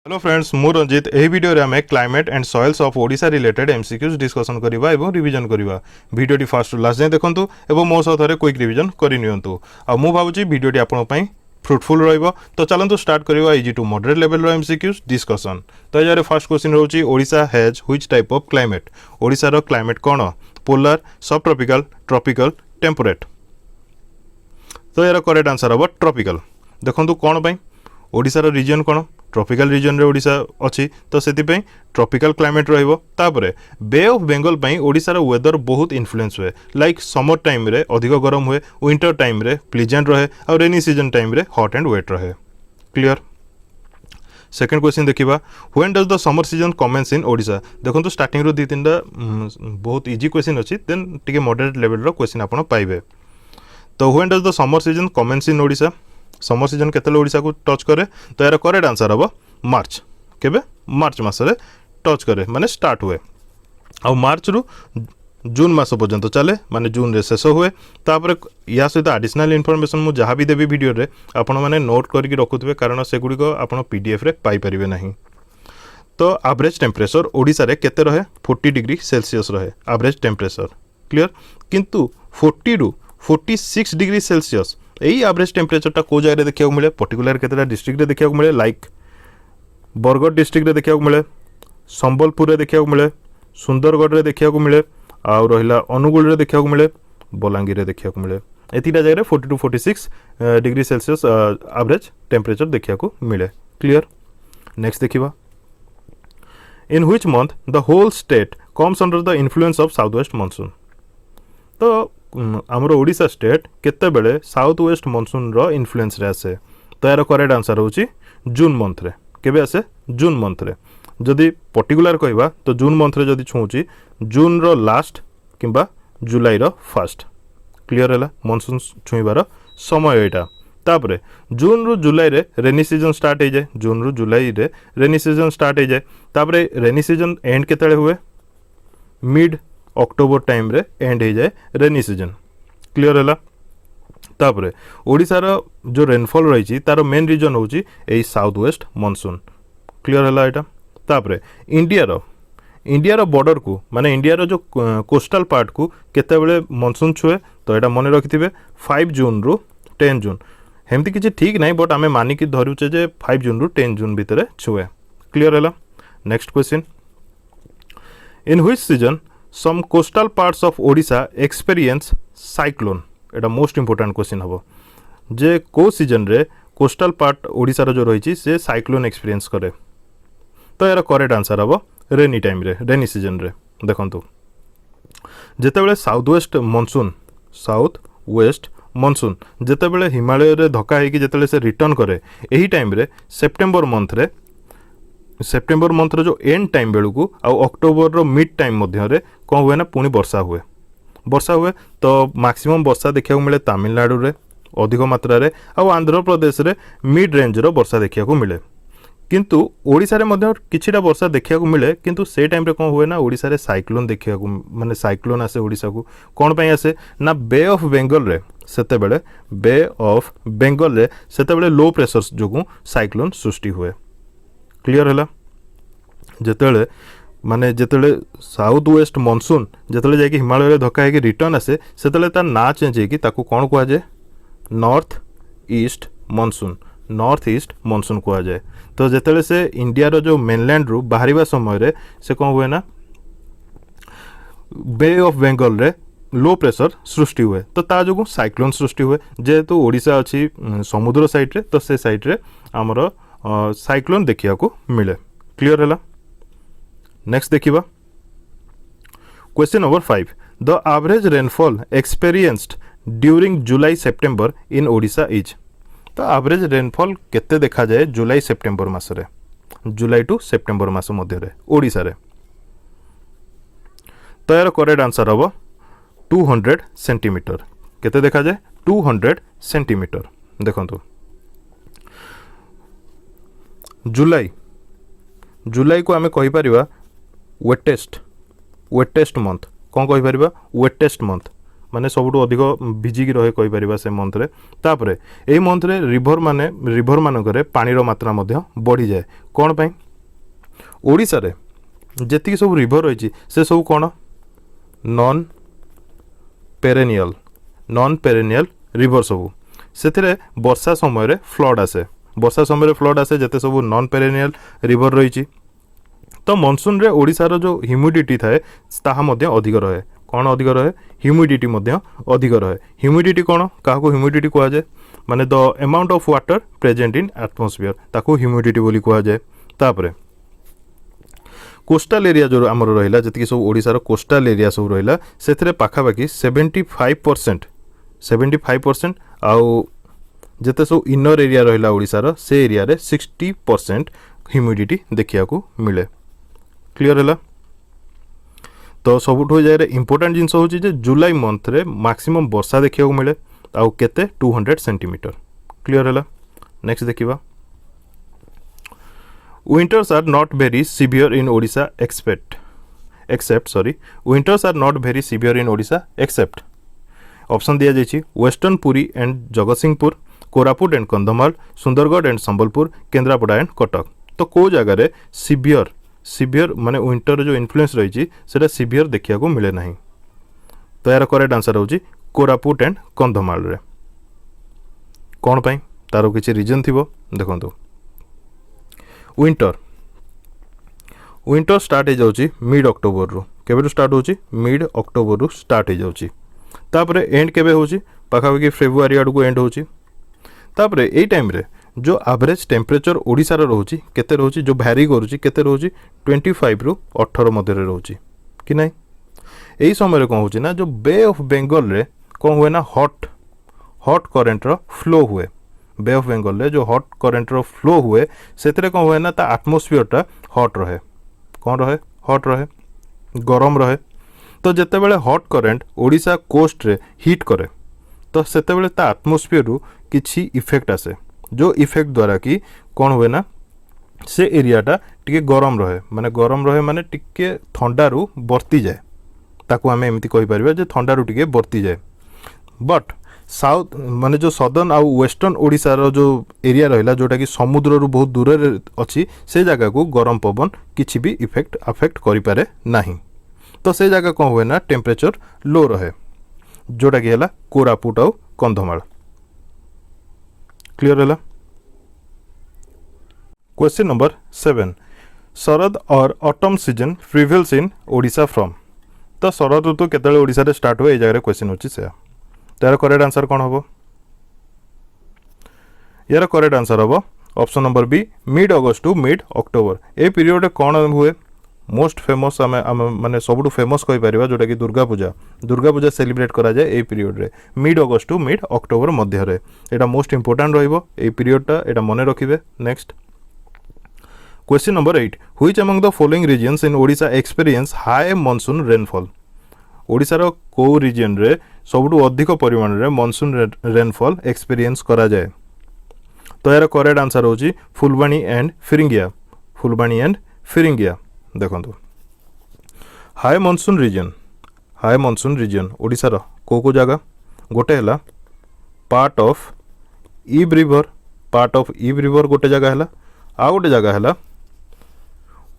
Hello friends मु रंजित एही video रे हमें climate and soils of Odisha related MCQs discussion करबा एवं रिवीजन करबा वीडियोटी फर्स्ट टू लास्ट जाए देखंतु एवं मो सह थरे क्विक रिवीजन करि नियंतु आ मु भाबुची वीडियोटी आपन पई फ्रुटफुल रहइबो तो चलंतु स्टार्ट करबा इजी टू मॉडरेट लेवल रो एमसीक्यूज डिस्कशन। तो यारे फर्स्ट क्वेश्चन रहउची Odisha has which type of climate. Odisha रो क्लाइमेट कोन polar sub tropical tropical temperate. तो यार करेक्ट आंसर हम ट्रॉपिकल। देखंतु कोन पई ओडिशा रो रीजन कोन ट्रॉपिकल रीजन रे ओडिशा अछि तो सेति पई ट्रॉपिकल क्लाइमेट रहइबो। तापरे बे ऑफ बेंगल पई ओडिशा रो वेदर बहुत इन्फ्लुएंस हुए लाइक समर टाइम रे अधिक गरम हुए विंटर टाइम रे प्लीजेंट रहे और रेनी सीजन टाइम रे हॉट एंड वेट रहे। क्लियर। सेकंड क्वेश्चन देखिबा when does the summer season commences in Odisha. देखंतु स्टार्टिंग रो दी तीनटा बहुत इजी क्वेश्चन अछि देन टिके मॉडरेट लेवल रो क्वेश्चन आपण पाइबे। तो when does the summer season commences in Odisha. Summer season केतले ओडिशा को टच करे तो यार करेक्ट आंसर हम मार्च। केबे मार्च मासरे टच करे माने स्टार्ट हुए आ मार्च रु जून मास पर्यंत चले माने जून रे शेष हुए। तापर या सहित एडिशनल इनफॉरमेशन मु जहाँ भी देवी वीडियो रे आपण माने नोट करके रखुथबे कारण से गुडी को आपण पीडीएफ रे पाई परिबे नहीं। तो एवरेज टेम्परेचर ओडिशा रे केते रहे 40 डिग्री सेल्सियस रहे एवरेज टेम्परेचर। क्लियर। किंतु 40 रु 46 डिग्री सेल्सियस यही एवरेज टेम्परेचरटा को जगह देखा मिले पर्टिकुलर केतटा डिस्ट्रिक्ट रे देखा मिले लाइक बरगढ़ डिस्ट्रिक्ट रे देखा मिले संबलपुर रे देखा मिले सुंदरगढ़ रे देखा मिले आउ रहिला अनुगुल रे देखा मिले बलांगीर रे देखा मिले एतिटा जगह 40 to 46 degree Celsius average temperature देखा मिले। क्लियर। नेक्स्ट देखिबा in which month the whole state comes under the influence of south west monsoon. तो आमर ओडिशा स्टेट केते बेले साउथ वेस्ट मानसून रो इन्फ्लुएंस रे आसे तो यार करेक्ट आंसर होची जून मंथ रे। केबे आसे जून मंथ रे। जदि पर्टिकुलर कहबा तो जून मंथ रे जदि छुची जून रो लास्ट किंबा जुलाई रो फर्स्ट। क्लियर हैला मानसून छुईबार समय एटा। तापरे जून रु जुलाई रे रेनी सीजन स्टार्ट हो जाए जून रु जुलाई रे रेनी सीजन स्टार्ट हो जाए। तापरे रेनी सीजन एंड केतले हुए मिड अक्टोबर टाइम रे एंड हो जाए रेनी सीजन। क्लियर हैला। तापरे ओडिशा रो जो रेनफॉल रही तार मेन रीजन होची ए साउथ वेस्ट मानसून। क्लियर हैला एटा। तापरे इंडिया रो बॉर्डर को माने इंडिया रो जो कोस्टल पार्ट को केते बेले मानसून छुए तो एटा मने रखिथिबे 5 जून रु 10 जून। हेमती किछि ठीक नाही बट आमे मानि कि धरुचे जे 5 जून रु 10 जून भितरे छुए। क्लियर हैला। Next question in which season some coastal parts of Odisha experience cyclone। Etah most important question हबो जे को सीजन रे कोस्टल पार्ट ओडिसा रो जो रही से साइक्लोन एक्सपीरियंस करे। तो यार करेक्ट आंसर हबो रेनी टाइम रे रेनी सीजन रे। देखंतु जेते बेले साउथ वेस्ट मानसून जेते बेले हिमालय रे धक्का हेकी जेते बेले से रिटर्न करे एही टाइम रे सेप्टेम्बर मंथ रो जो एंड टाइम बेलू को आउ अक्टोबर रो मिड टाइम मध्य रे कौन हुए ना पुणी वर्षा हुए तो मैक्सिमम वर्षा देखा मिले तमिलनाडु रे अधिक मात्रा रे आउ आंध्र प्रदेश रे मिड रेंज रो वर्षा देखा मिले। किंतु ओडिशा रे मध्य किछिटा वर्षा देखा मिले किंतु से टाइम रे कौन हुए ना ओडिशा रे साइक्लोन देखा माने साइक्लोन आसे ओडिशा को कौन पई आसे ना बे ऑफ बेंगल रे सेते बेले लो प्रेशर जोगु साइक्लोन सृष्टि हुए। क्लियर हैला। जेतेले माने जेतेले साउथ वेस्ट मानसून जेतेले जाके हिमालय रे धक्का हेकी रिटर्न आसे सेतेले तार ना चेंज हेकी ताकू कोन कुआ जाय नॉर्थ ईस्ट मानसून कुआ जाए। तो जेतेले से इंडिया रो जो मेनलैंड रु बाहरिबा समय रे से कोन हुए ना बे ऑफ बेंगल रे लो प्रेशर सृष्टि हुए तो ता जोगु साइक्लोन सृष्टि हुए। जेहेतु ओडिशा अछि समुद्र साइड रे तो से साइड रे हमरो साइक्लोन देखिया को मिले। क्लियर हैला। नेक्स्ट देखिबा question number 5 the average rainfall experienced during July September in Odisha is. तो एवरेज रेनफॉल केते देखा जाए जुलाई सेप्टेम्बर मास रे जुलाई टू सेप्टेम्बर मास मध्य रे ओडिशा रे। तो यार करेक्ट आंसर हबो 200 सेंटीमीटर। केते देखा जाए 200 सेंटीमीटर। देखंतु जुलाई को आमे कहि परिबा वेटेस्ट मंथ कौन कहि परिबा वेटेस्ट मंथ माने सबुठु अधिक भिजिकी रहे कहि परिबा से मंथ रे। तापरे एई मंथ रे रिभर मानकरे पानीर मात्रा मध्य बढ़ी जाए कोन पई ओडिसा रे जेतिकी सब रिभर रही से सब कौन नॉन पेरेनियल रिभर सब से वर्षा समय रे फ्लड आसे जते सब नॉन पेरेनियल रिभर रही तो मनसून रे ओडिसार जो ह्यूमिडिटी थाए ताहा मध्य अधिक रहे कौन अधिक रहे ह्यूमिडिटी मध्य अधिक रहे ह्यूमिडिटी कौन क्या ह्यूमिडिटी कह जाए माने the amount of water present in atmosphere ताको ह्यूमिडिटी बोली कह जाए। तापरे कोस्टाल एरिया जो आमर रहा जी सब ओडिशार कोस्टाल एरिया सब रहा से पाखापाखि 75% आउ जिते सब इनर एरिया रहा ओडिशार से एरिया रे 60% ह्यूमिडिटी देखा मिले। क्लियर है तो सबुठ जगह इंपोर्टेंट जिनस हूँ जुलाई मंथ रे मैक्सिमम वर्षा देखा मिले आउ केते 200 सेंटीमीटर। क्लियर है नेक्स्ट देखिबा Winters are not very severe in Odisha except winters are not very severe in Odisha except option दिया जाइए western Puri and Jagatsinghpur, Koraput and Kandhamal, Sundargarh and Sambalpur, Kendrapara and Cuttack. तो को जगह सिवियर माने विंटर जो इन्फ्लुएंस रही है सिवियर देखा मिले ना। तो यार करेक्ट आंसर होची कोरापुट एंड कंधमाल रे। कौन पाई तार किसी रीजन थी देखो विंटर स्टार्ट हो जाउची मिड अक्टोबर रू केबे स्टार्ट होची मिड अक्टोबर रू स्टार्ट हो जाउची तापरे एंड केबे होची पाखापाखि फेब्रुआरी आड़ को एंड होची। तापरे एई टाइम रे जो एवरेज टेम्परेचर ओडिसा रे रहउची केते रहउची जो भैरी करूची केते रहउची 25 रु 18 मध्य रे रहउची कि नहीं। एई समय रे कोन होची ना जो बे ऑफ बेंगल रे कोन हुए ना हॉट करेंट रो फ्लो हुए। बे ऑफ बेंगल रे जो हॉट करेंट रो फ्लो हुए सेतरे कोन हुए ना ता एटमॉस्फेयर टा हॉट रहे कौन रहे हॉट रहे गरम रहे। तो जिते बड़े हॉट करेंट ओडिशा कोस्ट रे हिट करे तो सेते बड़े ता एटमॉस्फेयर रु किछि इफेक्ट आसे जो इफेक्ट द्वारा कि कौन हुए ना से एरियाटा टिके गरम रहे माने टिके ठंडा रु बर्ती जाए ताकू आमे एमिति कहि परिबा जे ठंडा रु टिके बर्ती जाए। बट साउथ माने जो सदर्न आउ वेस्टर्न ओडिशा रो जो एरिया रहिला जोटा कि समुद्र रु बहुत दूर रे अछि से जगह को गरम पवन किछि भी इफेक्ट अफेक्ट करि पारे नाही। तो से जगह कौन हुए ना टेम्परेचर लो रहे जोटा कि हला कोरापुट आउ कंधमाल। क्लियर है। क्वेश्चन नंबर 7 शरद और autumn season prevails in Odisha from. तो शरद ऋतु केतले ओडिशा रे स्टार्ट हुए ए जगह क्वेश्चन होची से तार करेक्ट आंसर कौन हम यार करेक्ट आंसर हम option number B mid August to mid October. ए पीरियड कौन हुए मोस्ट फेमस आम माने सबुठु फेमस कहि परिबा जोटा कि दुर्गा पूजा सेलिब्रेट करा जाए ए पीरियड रे mid August to mid October मध्य रे। एटा मोस्ट इंपोर्टेंट रहिबो ए पीरियडटा एटा मने रखिबे। Next question number 8 which among the following regions in Odisha experience high monsoon rainfall. Odisha रो को रीजन रे सबुठु अधिक परिमाण रे मॉनसून रेनफॉल एक्सपीरियंस करा जाए। तो यार करेक्ट आंसर होची फुलबाणी एंड फिरिंगिया। देखो हाई मॉनसून रीजन ओडिशा रो को जगह गोटे है पार्ट ऑफ ईब रिवर गोटे जगह है आ गोटे जगह है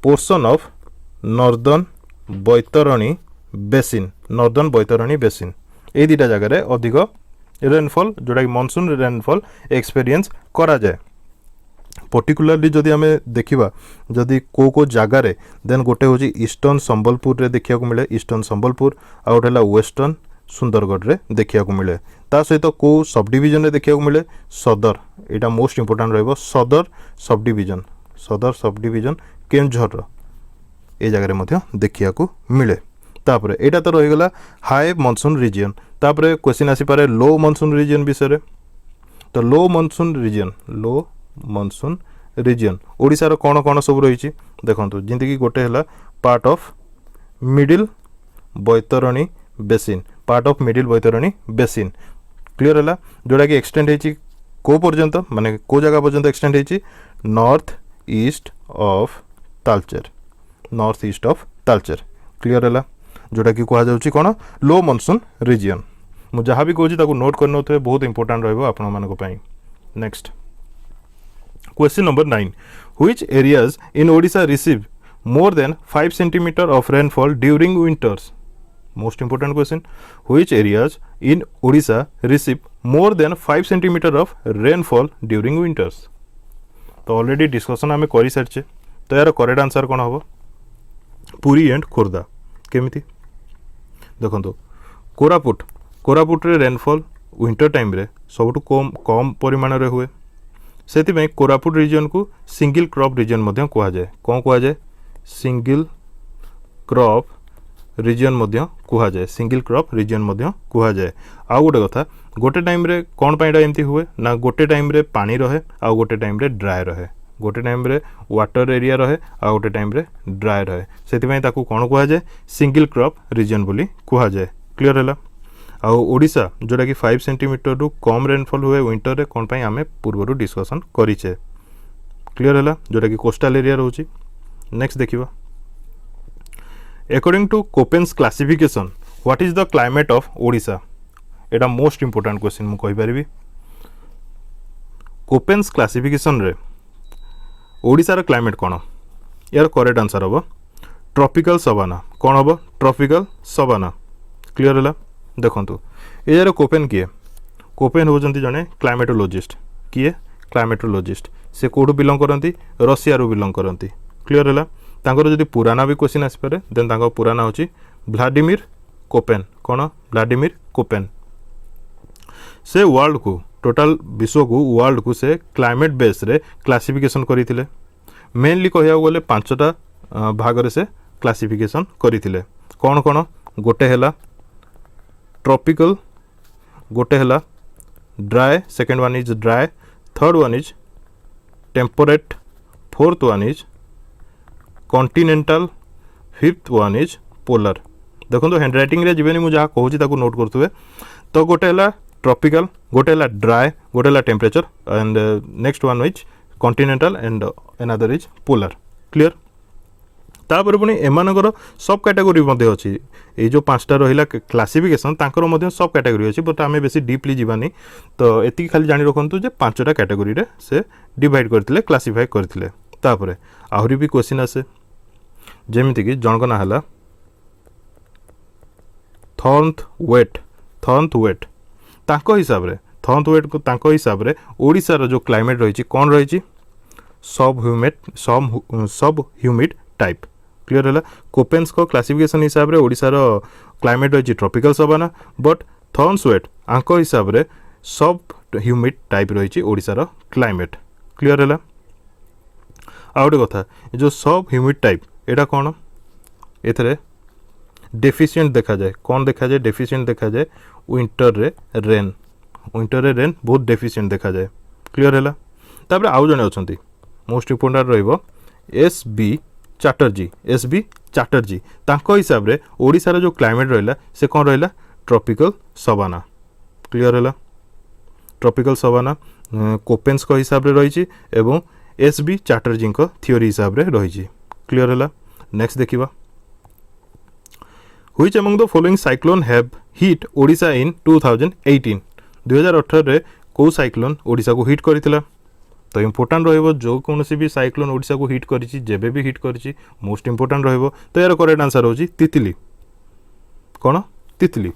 portion of northern Baitarani basin ए दुटा जगह रे अधिक रेनफॉल जोटा कि मॉनसून रेनफॉल एक्सपीरियंस करा जाए। पर्टिकुलरली जदि आम देखा जदि को जगार देन गोटे हूँ ईस्टर्न संबलपुर रे देखा मिले ईस्टर्न संबलपुर आ गोटे है वेस्टर्न सुंदरगढ़ रे देखा मिले ता सहित को सब डिविजन रे देखा मिले सदर एटा मोस्ट इंपोर्टेंट रहिबो सदर सब डिविजन केन्दुझर ए जगह मध्य देखा मिले। तापरे एटा तो रहीगला हाई मॉनसून रीजन। तापरे क्वेश्चन आसी पारे लो मॉनसून रीजन विषय। तो लो मॉनसून रीजन ओडिशा रो कौन सब रही देखो जमी गोटे है part of middle Baitarani basin clear है जोटा कि एक्सटेंड होती को पर्यंत माने को जगह पर्यंत एक्सटेंड होती north east of Talcher clear है जोटा कि कह जाउची कौन लो मॉनसून रीजन। मु जहाँ भी कहूँ ताको नोट कर नोथे बहुत इंपोर्टेंट रहइबो आपण मानको पई। Next question number 9 which areas in Odisha receive more than 5 centimetre of rainfall during winters. Most important question, which areas in Odisha receive more than 5 centimetre of rainfall during winters. तो ऑलरेडी डिस्कशन आम कर सारी, तो यार correct answer कौन हम? Puri and Khordha. केमिति देखो कोरापुट, कोरापुट रे रेनफॉल विंटर टाइम रे सबुठ कम कम परिमाण रे हुए, से कोरापुट रीजन को सिंगल क्रॉप रीजन मध्य कहा जाए। कौन कहा जाए? सिंगल क्रॉप रीजन मध्य कहा जाए, सिंगल क्रॉप रीजन मध्य कहा जाए। आउ गोटे कथा, गोटे टाइम रे कौन पाइडा एमती हुए ना, गोटे टाइम रे पानी रहे आ गोटे टाइम रे ड्राई रहे, गोटे टाइम रे वाटर एरिया रहे आ गोटे टाइम रे ड्राई रहे, से ताकू कौन कहा जाए? सिंगल क्रॉप रीजन बोली कहा जाए। क्लियर है? आउ ओडिशा जोटा कि 5 सेंटीमीटर रु कम रेनफॉल हुए विंटर रे कौन पाई आमे पूर्व डिस्कशन करिचे। क्लियर है? जोटा कि कोस्टल एरिया रोची। नेक्स्ट देखिबा, according to Koppen's classification what is the climate of Odisha. एटा मोस्ट इंपोर्टेंट क्वेश्चन मु कहि परिबी। कोपेन्स क्लासिफिकेशन रे ओडिशा रा क्लाइमेट कोन? यार करेक्ट आंसर हबो ट्रॉपिकल सवाना। कौन हम? Tropical savanna. क्लियर है? देखो ये यार कोपेन किए? कोपेन होचंती जने क्लाइमेटोलॉजिस्ट। किए? क्लाइमेटोलॉजिस्ट। से कोठु बिलोंग करती? रशिया रू बिलोंग करती। क्लियर है? तांकर जदि पुराना भी क्वेश्चन आसपे देन तांकर पुराना होची व्लादिमीर कोपेन। कौन? Vladimir Koppen. से वर्ल्ड को टोटाल विश्व को वर्ल्ड को से क्लाइमेट बेस रे क्लासिफिकेशन करथिले। मेनली कहया गले 5टा भाग रे से क्लासिफिकेशन करथिले। कौन कौन? गोटे हैला ट्रॉपिकल, गोटे हैला dry, second one is dry, third one is temperate, fourth one is continental, fifth one is polar. देखो हैंड रईटिंग रे जीवन मुझे जहाँ कहूँ ताको नोट करुवे। तो गोटे है ट्रॉपिकल, गोटे है ड्राई, गोटे है temperature and next one is continental and another is polar. Clear? तापर पुणी एमानकर सब कैटेगोरी मध्य अच्छी। ये जो 5टा रहा क्लासिफिकेशन तांकर मध्य सब कैटेगोरी अच्छी, बट आम बेसी डीपली जीवानी। तो एति खाली जानी रखु जे 5टा कैटेगोरी रे से डिवाइड करथिले, क्लासिफाई करथिले। तापर आहरी भी क्वेश्चन आसे, जेमिति कि जनक ना हला थॉर्नथ वेट। थॉर्नथ वेट तांको हिसाब रे, थॉर्नथ वेट को तांको हिसाब रे ओडिसा रो जो क्लाइमेट रही कौन रही? सब ह्यूमिड टाइप। क्लियर है? कोपेन्स को क्लासिफिकेशन हिसाब रे ओडिसा रो क्लाइमेट रही ट्रॉपिकल सवाना, बट थॉर्नस्वेट आंको हिसाब रे सब ह्यूमिड टाइप रही ओडिसा रो क्लाइमेट। क्लियर है? आउ गोटे कथा, जो सब ह्यूमिड टाइप एटा कौन? एथरे डेफिशिएंट देखा जाए। कौन देखा जाए? डेफिशिएंट देखा जाए विंटर रे रेन। विंटर रे रेन बहुत डेफिशिएंट देखा जाए। क्लियर है? तापर आउ जने अछंती मोस्ट इंपोर्टेंट रहिबो S B Chatterjee. S B Chatterjee तांको हिसाब रे ओडिसा रो जो क्लाइमेट रहिला से कौन रहिला? Tropical savanna. क्लियर है? ट्रॉपिकल सवाना कोपेन्स को हिसाब रे रही एवं एस बी चैटर्जी को थ्योरी हिसाब रे रही। क्लियर है? नेक्स्ट देखिबा, which among the following cyclone have hit Odisha in 2018। 2018 रे को साइक्लोन ओडिशा को हिट करथिला? तो इंपोर्टेंट रहिबो जो कोनोसी भी साइक्लोन ओडिशा को हिट करिछि, जेबे भी हिट करिछि मोस्ट इंपोर्टेंट रहिबो। तो यार करेक्ट आंसर होछि तितली। कौन? तितली।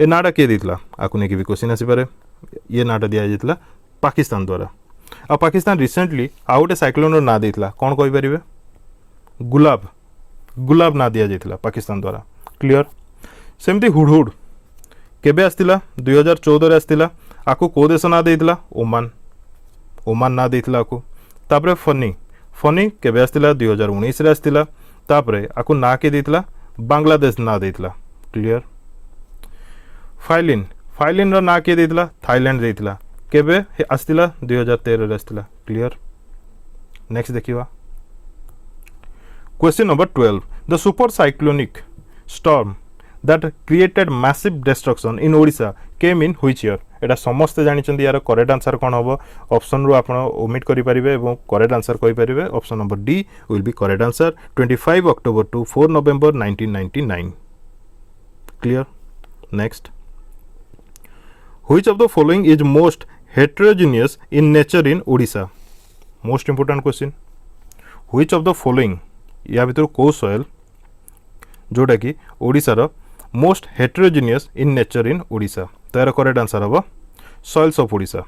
ए नाटा किए देथिला? आकु नेकी भी क्वेश्चन आसी पारे। ये नाटा दिया जाइतला पाकिस्तान द्वारा। आ पाकिस्तान रिसेंटली आ गोटे साइक्लोन ना देथिला, कौन कहि परिबे? गुलाब। गुलाब ना दिया जाइतला पाकिस्तान द्वारा। क्लियर? सेमती हुडहुड केबे आस्तिला? 2014 रे आस्तिला। आकु को देश ना देथिला? ओमान। ओमान ना देथिला आकु। तापरे फनी, फनी केबे आस्तिला? 2019 रे आस्तिला। तापरे आकु ना के देथिला? बांग्लादेश ना देथिला। क्लियर? फाइलिन, फाइलिन रो ना के देथिला? थाईलैंड देथिला। केबे आस्तिला? 2013 रे आस्तिला। क्लियर? नेक्स्ट देखिबा, question number 12 the super cyclonic storm that created massive destruction in Odisha came in which year? एटा समस्ते जानिचंदी। यार करेक्ट आंसर कौन हम? ऑप्शन रु आपण ओमिट करि परिबे एवं करेक्ट आंसर कहि परिबे। Option number D will be correct answer 25 October to 4 November 1999। क्लियर? Next Which of the following is most heterogeneous in nature in Odisha? Most important question. Which of the following या भितर को soil जोटा कि ओडिशार most heterogeneous in nature in Odisha तो यार correct answer हम सॉइल्स ऑफ ओडिशा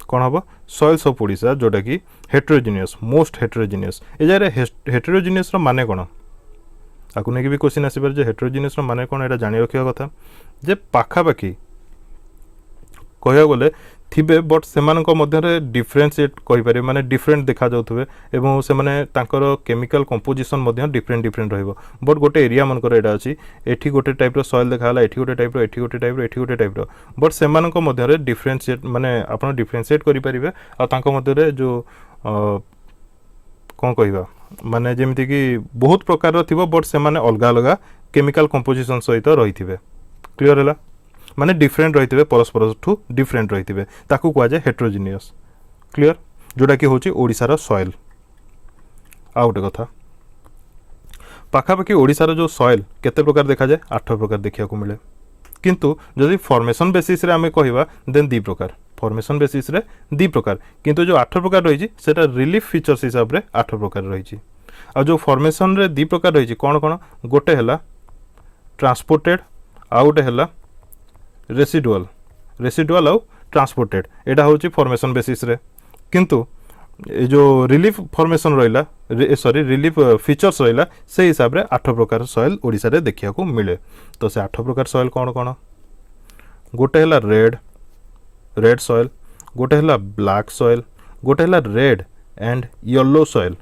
कौन हम सॉइल्स ऑफ ओडिशा जोटा कि हेटेरोजेनियस मोस्ट हेटेरोजेनियस ए जारे हेटेरोजेनियस माने कौन आपको नहीं भी क्वेश्चन आसपार जे हेटेरोजेनियस माने कौन एटा जानी रखिया कथा जे पाखापाखी कहया गले थिबे बट सेमानक मध्यरे डिफरेंशिएट कहि पारे माने डिफरेंट देखा जाउथबे एवं से माने तांकर केमिकल कंपोजिशन मध्य डिफरेंट डिफरेंट रहइबो बट गोटे एरिया मन कर एटा अछि एठी गोटे टाइप रो सॉइल देखाला एठी गोटे टाइप रो एठी गोटे टाइप रो एठी गोटे टाइप रो बट सेमानक मध्यरे डिफरेंशिएट माने आपण डिफरेंशिएट करि परिबे आ तांक मध्यरे जो कोन कहिबा माने जेमिति कि बहुत प्रकार रो थिबो बट से माने अलगा अलगा केमिकल कंपोजिशन सहित रहिथिबे क्लियर हैला माने डिफरेंट रहिथिबे परस्पर ठू डिफरेंट रहिथिबे ताकू कुआ जाय हेटेरोजेनियस क्लियर जोटा कि होची ओडिसा सॉइल आ गोटे कथा पाखापाखि ओडिसा जो सॉइल केते प्रकार देखा जाए 8 प्रकार देखिया को मिले किंतु जदि फॉर्मेशन बेसिस रे आमे कहिबा देन 2 प्रकार फॉर्मेशन बेसिस रे 2 प्रकार किंतु जो 8 प्रकार रहिची सेटा रिलीफ फीचर्स हिसाब रे 8 प्रकार रहिची आ जो फॉर्मेशन रे 2 प्रकार रहिची कोन कोन गोटे हला ट्रांसपोर्टेड आ गोटे हला रेसिडुअल आउ ट्रांसपोर्टेड एटा होची फॉर्मेशन बेसिस रे किंतु ए जो रिलीफ फॉर्मेशन रहिला सॉरी रिलीफ फीचर्स रहिला से हिसाब रे 8 प्रकार सॉइल ओडिसा रे देखिया को मिले तो से 8 प्रकार सॉइल कोन कोन गोटे हला रेड सॉइल गोटे हला ब्लैक सॉइल गोटे हला red and yellow soil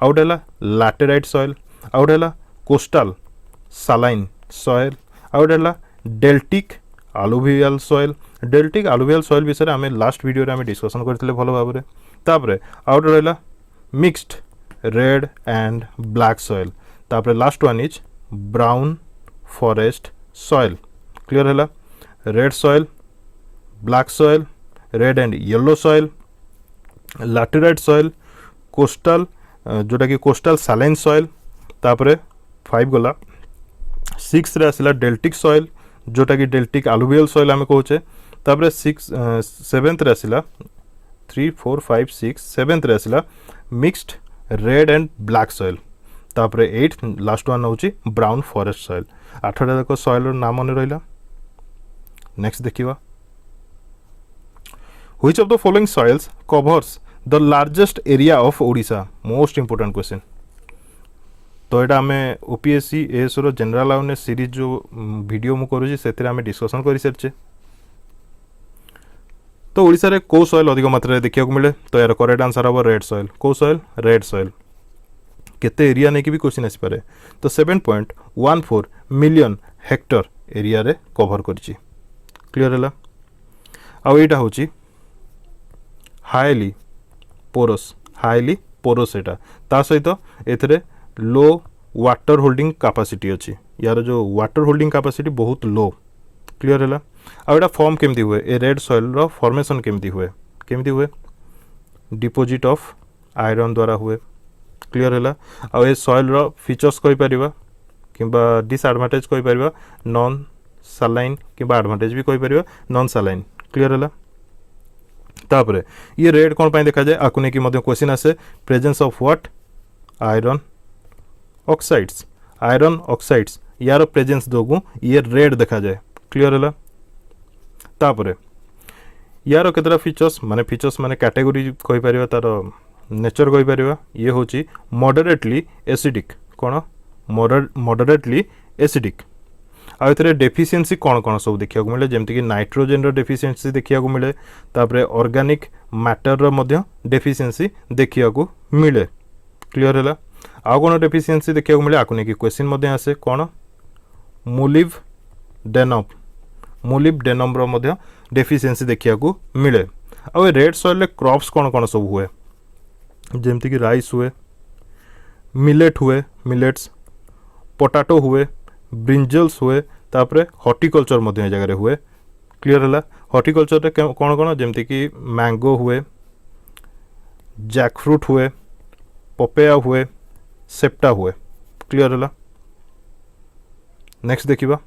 out हला लैटेराइट सॉइल आउट हला कोस्टल सालाइन सॉइल आउट हला डेल्टिक आलुवियल सॉइल विषय आम लास्ट वीडियो रे आम डिस्कसन करथिले भलो भाव रे तापरे आउट रहला mixed red and black soil तापरे last one is brown forest soil clear हैला red soil black soil red and yellow soil laterite soil coastal जोटा कि कोस्टल सालाइन सॉइल तापरे 5 गला 6 रे आसिला डेल्टिक सॉइल जोटा कि डेल्टिक आलुवियल सॉइल आमे कहूचे तापरे 7th रे आसिला 3 4 5 6 7th रे आसिला mixed red and black soil तापरे 8th लास्ट वन होची ब्राउन फॉरेस्ट सॉइल 8टा देखो सॉइल रो नाम मन रहिला नेक्स्ट देखिबा which of the following soils covers the largest area of Odisha most important question तो यहाँ आम ओपीएससी एएस रो जनरल अवेयरनेस सीरीज जो वीडियो मु करूची सेतिर आम डिस्कसन कर सारी तो ओडिशा रे को सॉइल अधिक मात्रा देखा मिले तो यार करेक्ट आंसर हम रेड सॉइल को सॉइल रेड सॉइल केते एरिया नहीं कि भी क्वेश्चन आसी पारे तो 7.14 मिलियन हेक्टर एरिया रे कवर करची क्लियर हैला आ एटा होची हाईली पोरस एटा ता सहित एथरे लो वाटर होल्डिंग कैपेसिटी अच्छी यार जो वाटर होल्डिंग कैपेसिटी बहुत लो क्लियर हैला आ एटा फॉर्म केमती हुए ए रेड सॉइल रो फॉर्मेशन केमती हुए डिपोजिट ऑफ आयरन द्वारा हुए क्लियर हैला आ ए सॉइल रो फीचर्स कहि परिबा किबा डिसएडवांटेज कहि परिबा नॉन सलाइन किबा एडवांटेज भी कहि परिबा नॉन सलाइन क्लियर हैला तापरे ये रेड कोन पय देखा जाय आकुने की मध्य क्वेश्चन आसे presence of what iron oxides यार प्रेजेंस दोगु ये रेड देखा जाए क्लियर हैला तापरे यार केतरा फीचर्स माने कैटेगरी कहि परिबा तार नेचर कहि परिबा ये होची मॉडरेटली एसिडिक कोन मॉडरेटली एसिडिक आ एथरे डेफिशिएंसी कोन कोन सब देखिया को मिले जेमति कि नाइट्रोजन रो डेफिशिएंसी देखिया को मिले तापरे ऑर्गेनिक मैटर रो मध्य डेफिशिएंसी देखिया को मिले क्लियर हैला आउ कौन डेफिशिएंसी देखा मिले आपको नहीं कि क्वेश्चन मध्य आसे कौन मोलिब्डेनम रो डेफिशिएंसी देखा मिले आ रेड सॉइल क्रॉप्स कौन कौन सब हुए जेमती कि राइस हुए मिलेट्स पोटाटो हुए ब्रिंजल्स हुए तापरे हॉर्टिकल्चर मध्य जगह हुए क्लियर हैला हॉर्टिकल्चर रे कौन कौन जेमती कि मैंगो हुए जैकफ्रूट हुए पपेया हुए सेप्टा हुए क्लियर हैला नेक्स्ट देखिबा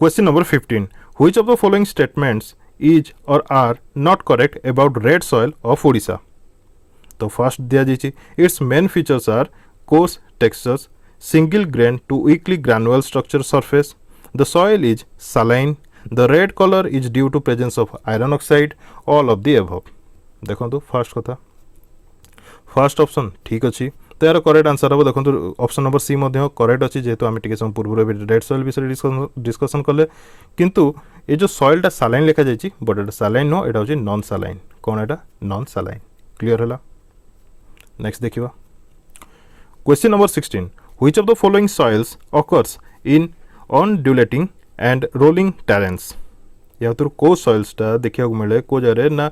Question number 15. Which of the following statements is or are not correct about red soil of Odisha? तो फर्स्ट दिया जाइए it's main features are coarse textures single grain to weakly granular structure surface the soil is saline the red colour is due to presence of iron oxide all of the above देखो first कथा first option ठीक अच्छी तो यार correct answer हम देखो option number C correct अच्छी जेहेतु आम टे समय पूर्व रेड सॉइल विषय डिस्कसन कले किंतु ये जो सॉइलटा सालाइन लिखा जाइए बट एटा सालाइन नो एटा होची नॉन सालाइन कौन एटा नॉन सालाइन क्लियर है नेक्स्ट देखिए question number 16 which of the following soils occurs in undulating and rolling terrains या तो को सॉइल्सटा देखा मिले को जगह ना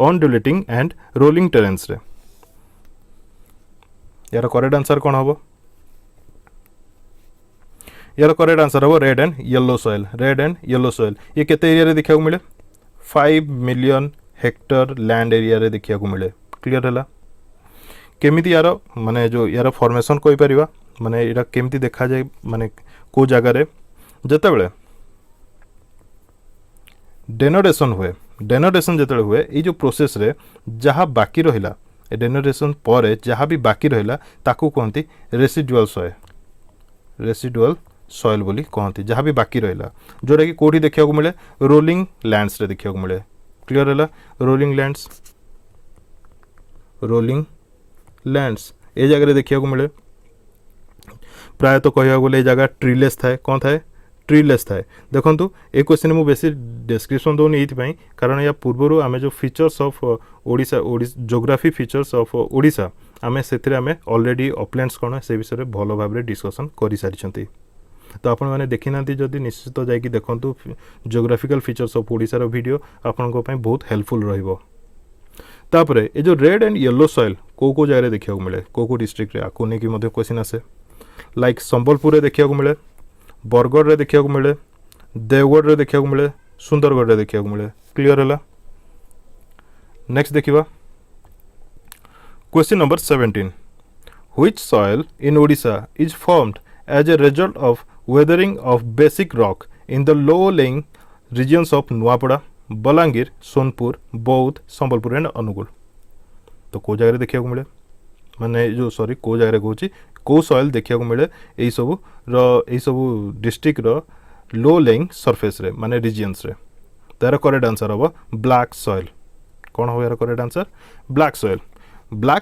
अनड्यूलेटिंग एंड रोलिंग टेरेन्स रे यार करेक्ट आंसर कौन हम यार करेक्ट आंसर हम रेड एंड येलो सॉइल ये केते एरिया रे देखा मिले 5 मिलियन हेक्टर लैंड एरिया रे देखा मिले क्लियर है केमिति यार माने जो यार फॉर्मेशन कोई परिबा माने एरा केमिति देखा जाए माने को जगह रे जते बेले डेनोडेशन जते हुए ये जो प्रोसेस रे जहाँ बाकी रहिला डेनोडेशन पर जहाँ भी बाकी रहिला ताकू कहती रेसिडुअल सॉइल बोली कहती जहाँ भी बाकी रहिला जोटा कि कोठी देखा मिले रोलिंग लैंड्स रे देखा मिले क्लियर है रोलिंग लैंड्स ये जगह देखा मिले प्रायतः कह गले जगह ट्रीलेस थाए कौन थाए ट्रीलेस थाए देखो ये क्वेश्चन मुझे बेसी डिस्क्रिप्शन दूनी ये कारण या पूर्वर आम जो features of Odisha geography features of Odisha आम से ऑलरेडी अपलैंड्स कौन से विषय में भल भाव डिस्कसन कर सारी तो आपण मैंने देखी ना जदि निश्चित जाकि देखूँ जोग्राफिकल फीचर्स ऑफ ओडिशार वीडियो आपंक बहुत हेल्पफुल रहिबो तापरे ये जो रेड एंड येलो सॉइल को जगह देखा मिले को डिस्ट्रिक्ट आपको लेकिन क्वेश्चन आसे लाइक संबलपुर देखा मिले बरगढ़ रे देखा मिले देवगढ़ रे देखा मिले सुंदरगढ़ रे देखा मिले क्लियर है नेक्स्ट देखिबा question number 17 which soil in Odisha is formed as a result of weathering of basic rock in the low lying regions of Nuapada Balangir Sonepur Boudh Sambalpur and Angul तो को जगह देखा मिले माने जो सॉरी को जगह कहूँ को सॉइल देखा मिले यही सब डिस्ट्रिक्ट लो लेइंग सरफेस रे माने रीजन्स रे तार करेक्ट आंसर हम ब्लैक सॉइल कौन हम यार करेक्ट आंसर ब्लैक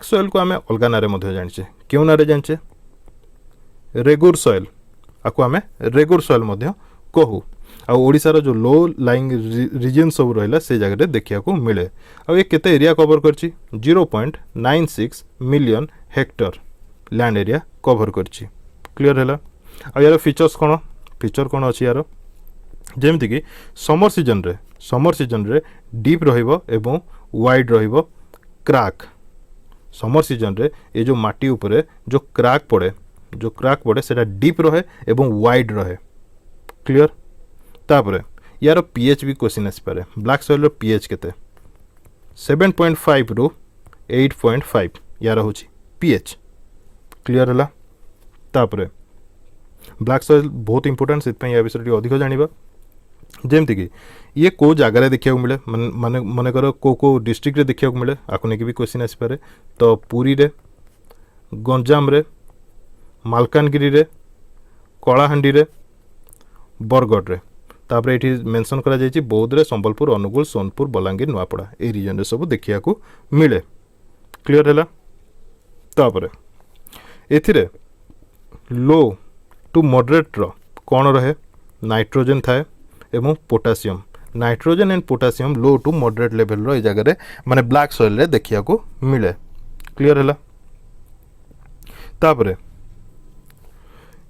सॉइल को आम अलग ना जाने क्यों ना जाने रेगुर सॉइल आपको आम रेगुर सॉइल कहू आ ओडिशार जो लो लाइंग रीजन सब रहा से जगह देखा मिले आ ये केते एरिया कवर कर 0.96 million Hector land area cover कर क्लियर है आ यार फीचर्स कौन अच्छी यार जमती कि समर सीजन रे डीप रहिबो एवं वाइड रहिबो क्राक समर सीजन रे ये जो माटी उपरे जो क्राक पड़े सेटा डीप रहे एवं वाइड रहे क्लियर तापरे यार पीएच भी क्वेश्चन आसपे ब्लैक सॉइल पीएच केते 7.5 रु 8.5 यार हूँ पीएच क्लियर है तापरे ब्लैक सॉइल बहुत इंपोर्टेंट से विषय अधिक जाना जमती कि ये को जगार देखा मिले माने मनकर को डिस्ट्रिक्ट रे देखा मिले आपको लेकिन भी क्वेश्चन आसपे तो पुरी रे गंजाम रे मालकानगिरी रे कलाहांडी रे बरगढ़ रे तापर ये मेंशन करा जायछि बौद्ध रे संबलपुर अनुगुल सोनपुर बलांगीर नुआपड़ा ए रीजन रे सब देखा मिले क्लियर है तापर एथिरे लो टू मॉडरेट रो कौन रहे नाइट्रोजन थाए एवं potassium nitrogen and potassium low to moderate level रो जगह माने ब्लैक सॉइल रे देखा मिले क्लियर है तापर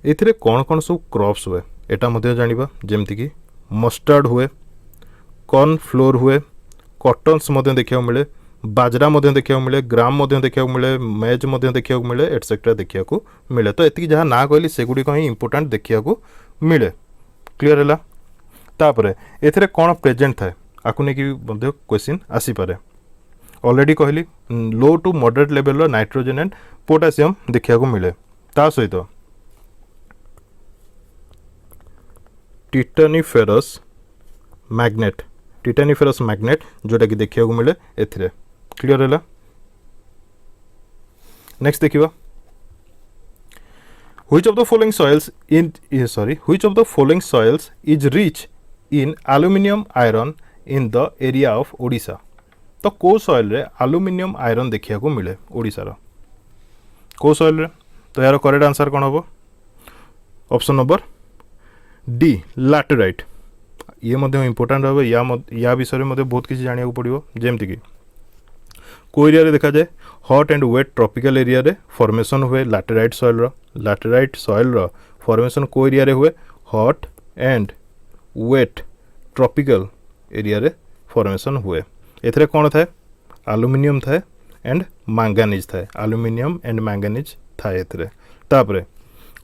एथिरे कौन कौन सब क्रॉप्स हुए एटा मध्य जानिबा जेमति कि मस्टर्ड हुए कॉर्न फ्लोर हुए कॉटन्स मध्य देखा मिले बाजरा मध्य देखा मिले ग्राम मध्य देखा मिले मेज मध्य देखा मिले एटसेट्रा देखा मिले तो ये जहाँ ना कहली सेगुड़ी ही इंपोर्टेंट देखा मिले क्लियर है तापर एथिरे कौन प्रेजेंट थाए आपको नहीं क्वेश्चन आसीपे ऑलरेडी कहली low to moderate level nitrogen and potassium देखा मिले ता सहित टिटानिफेरस मैग्नेट जोटा कि देखा मिले एथिरे क्लियर है। नेक्स्ट देखिबा which of the following soils is rich in aluminium iron in the area of Odisha। तो को सॉइल रे aluminium iron देखिया को मिले ओडिसा रो को सॉइल रे। तो यार करेक्ट आंसर कौन होबो ऑप्शन नंबर डी लैटेराइट। ये मध्य इंपोर्टेंट होबो या विषय रे मध्य बहुत किसी जानिया को पड़िबो जेमति कि को एरिया रे देखा जाए hot and wet tropical area रे फॉर्मेशन हुए लैटेराइट सॉइल रो फॉर्मेशन को एरिया रे हुए hot and wet tropical area रे फॉर्मेशन हुए। एथरे कौन थाए एल्युमिनियम थाए एंड मैंगानीज थाए एथरे। तापरे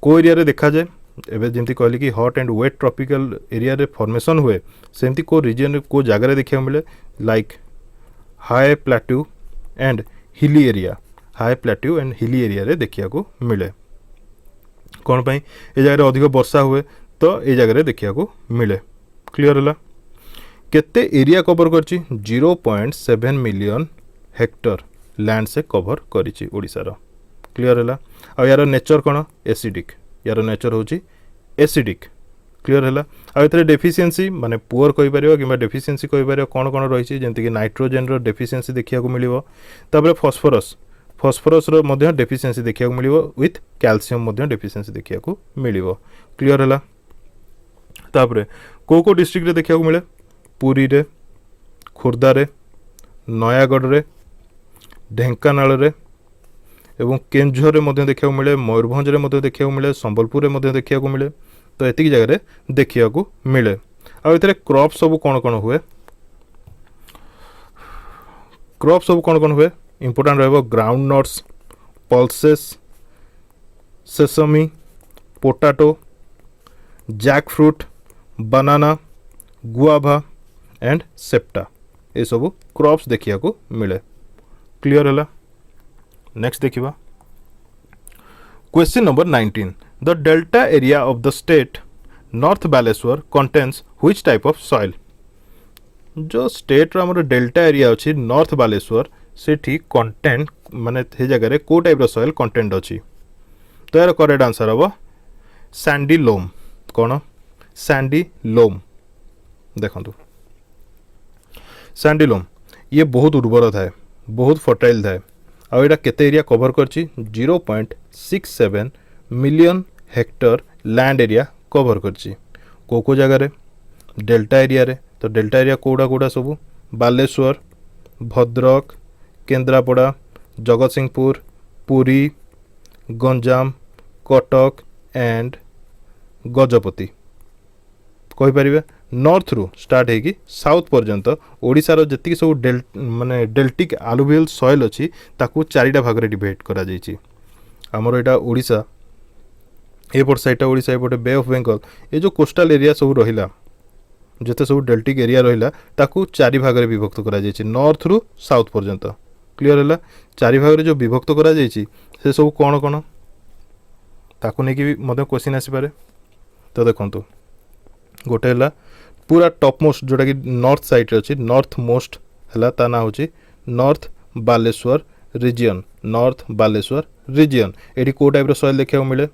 को एरिया रे देखा जाए एबे जेमति कहली कि hot and wet tropical area रे फॉर्मेशन हुए सेमति को रीजन को जगह रे देखा मिले like high plateau and hilly area रे देखिया को मिले। कौन पाई ए जगह अधिक वर्षा हुए तो ये जगह देखिया को मिले क्लियर है। केते एरिया कवर करची 0.7 मिलियन हेक्टर लैंड से कवर करिची ओडिसा रो क्लियर है। आ यार नेचर कौन एसिडिक यार नेचर होची एसिडिक क्लियर है। आ एथरे डेफिशिएंसी माने पुअर कहि परियो किबा डेफिशिएंसी कहि परियो कोन कोन रहिछि जेंति कि नाइट्रोजन रो डेफिशिएंसी देखिया को मिलिबो। तापर फॉस्फोरस रो मध्य डेफिशिएंसी देखिया को मिलिबो विथ कैल्शियम मध्य डेफिशिएंसी देखिया को मिलिबो क्लियर है। तापर को डिस्ट्रिक्ट रे देखिया को मिले पुरी रे खुर्दा रे नयागढ़ रे ढेंकानाल रे एवं केंझर रे मध्य देखिया को मिले मयूरभंज रे मध्य देखिया को मिले संबलपुर रे मध्य देखिया को मिले। तो एतिक जगह रे देखिया को मिले। आ एथरे क्रॉप सब कोन कोन हुए इंपोर्टेंट रहबो groundnuts pulses sesame potato jackfruit banana guava and sapota ये सब क्रॉप्स देखिया को मिले क्लियर है। नेक्स्ट देखिबा question number 19 the delta area of the state north Baleshwar contains which type of soil. जो स्टेट रो हमर डेल्टा एरिया अछि नॉर्थ बालेश्वर सेठी कंटेंट माने हे जगह रे को टाइप रो सॉइल कंटेंट अछि। तो यार करेक्ट आंसर हबो सैंडी लोम। कौन सैंडी लोम देखंतु सैंडी लोम ये बहुत उर्वर थाए बहुत फर्टाइल थाए। आ एटा केते एरिया कवर करछि 0.67 million Hector land area cover करछि को जगह रे डेल्टा एरिया रे। तो डेल्टा एरिया कोड़ा सब बालेश्वर भद्रक केन्द्रापड़ा जगतसिंहपुर पुरी गंजाम कटक एंड गजपति कहि परिबे नॉर्थ रु स्टार्ट हेकी साउथ पर्यंत ओडिसा रो जति सब माने डेल्टिक आलुवियल सॉइल अछि ताकू चारिटा भाग रे डिवाइड करा जायछि। हमर एटा ओडिसा एपट साइडटा ओडिसा एपटे बे ऑफ बेंगल ये जो कोस्टल एरिया सब रहिला जते सब डेल्टिक एरिया रहिला ताकू चारि भाग रे विभक्त करा जायछि नॉर्थ रु साउथ पर्यंत क्लियर है। चारि भाग रे जो विभक्त करा जायछि से सब कोन कोन ताकू नै कि मधे क्वेश्चन आसी पारे। तो देखंतु गोटे है पूरा टॉप मोस्ट जोटा कि नॉर्थ साइड रे अछि नॉर्थ मोस्ट है ता ना होछि नॉर्थ बालेश्वर रीजन एटी को टाइप रो सॉइल देखिया को मिले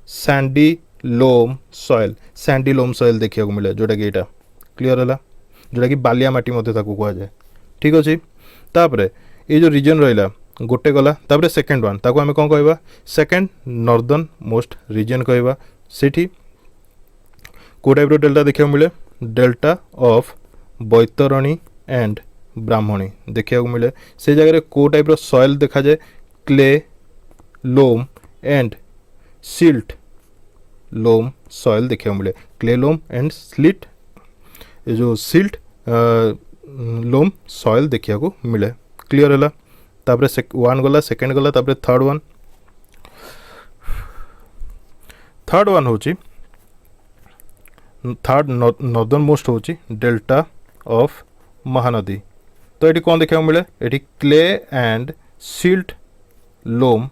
सैंडी लोम सॉइल देखिया को मिले जोटा कि एटा क्लियर है जोटा कि बालिया माटी मते ताकू कहा जाए ठीक अछि। तापरे ये जो रीजन रहिला गोटे गला तापरे सेकंड वन ताकू हमें कोन कहबा सेकंड नॉर्दर्न मोस्ट रीजन कहबा सेठी को टाइप रो डेल्टा देखिया मिले डेल्टा ऑफ बैतरणी एंड ब्राह्मणी देखिया को मिले। से जगह को टाइप रो सॉइल देखा जाए clay loam and silt loam soil देखिया को मिले क्ले लोम एंड स्लिट ये जो सिल्ट लोम सॉइल देखिया को मिले क्लियर है। तापरे वन गला सेकंड गला तापरे थर्ड वन होची थर्ड नॉर्दर्न मोस्ट होची डेल्टा ऑफ महानदी। तो ये कौन देखा मिले ये clay and silt loam